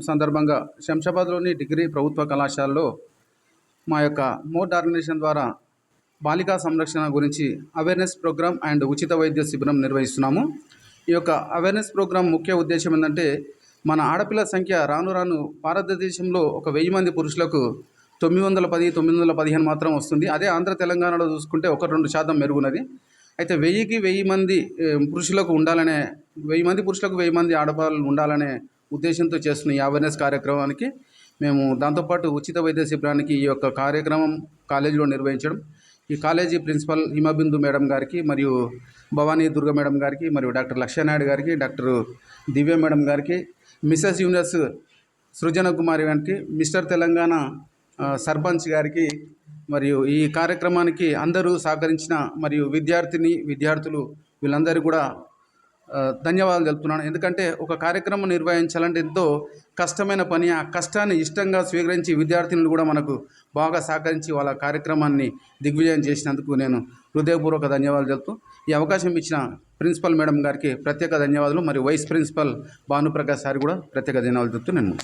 సందర్భంగా శంషాబాద్లోని డిగ్రీ ప్రభుత్వ కళాశాలలో మా యొక్క మోడ్ ఆర్గనైజేషన్ ద్వారా బాలికా సంరక్షణ గురించి అవేర్నెస్ ప్రోగ్రామ్ అండ్ ఉచిత వైద్య శిబిరం నిర్వహిస్తున్నాము. ఈ యొక్క అవేర్నెస్ ప్రోగ్రామ్ ముఖ్య ఉద్దేశం ఏంటంటే, మన ఆడపిల్ల సంఖ్య రాను రాను భారతదేశంలో ఒక 1000 మంది పురుషులకు 910, 915 మాత్రం వస్తుంది. అదే ఆంధ్ర తెలంగాణలో చూసుకుంటే 1-2% మెరుగున్నది. అయితే 1000కి 1000 మంది పురుషులకు ఉండాలనే 1000 మంది పురుషులకు 1000 మంది ఆడపిల్లలు ఉండాలనే ఉద్దేశంతో చేస్తున్న ఈ అవేర్నెస్ కార్యక్రమానికి మేము దాంతోపాటు ఉచిత వైద్య శిబిరానికి ఈ యొక్క కార్యక్రమం కాలేజీలో నిర్వహించడం, ఈ కాలేజీ ప్రిన్సిపల్ హిమబిందు మేడం గారికి మరియు భవానీ దుర్గ మేడం గారికి మరియు డాక్టర్ లక్ష్యానాయుడు గారికి, డాక్టర్ దివ్య మేడం గారికి, మిసెస్ యూనివర్స్ సృజన కుమారి గారికి, మిస్టర్ తెలంగాణ సర్పంచ్ గారికి మరియు ఈ కార్యక్రమానికి అందరూ సహకరించిన మరియు విద్యార్థులు వీళ్ళందరూ కూడా ధన్యవాదాలు తెలుపుతున్నాను. ఎందుకంటే ఒక కార్యక్రమం నిర్వహించాలంటే ఎంతో కష్టమైన పని. ఆ కష్టాన్ని ఇష్టంగా స్వీకరించి విద్యార్థినులు కూడా మనకు బాగా సహకరించి వాళ్ళ కార్యక్రమాన్ని దిగ్విజయం చేసినందుకు నేను హృదయపూర్వక ధన్యవాదాలు తెలుపుతూ ఈ అవకాశం ఇచ్చిన ప్రిన్సిపల్ మేడం గారికి ప్రత్యేక ధన్యవాదాలు మరియు వైస్ ప్రిన్సిపల్ భానుప్రకాష్ సార్ కూడా ప్రత్యేక ధన్యవాదాలు తెలుపుతూ నేను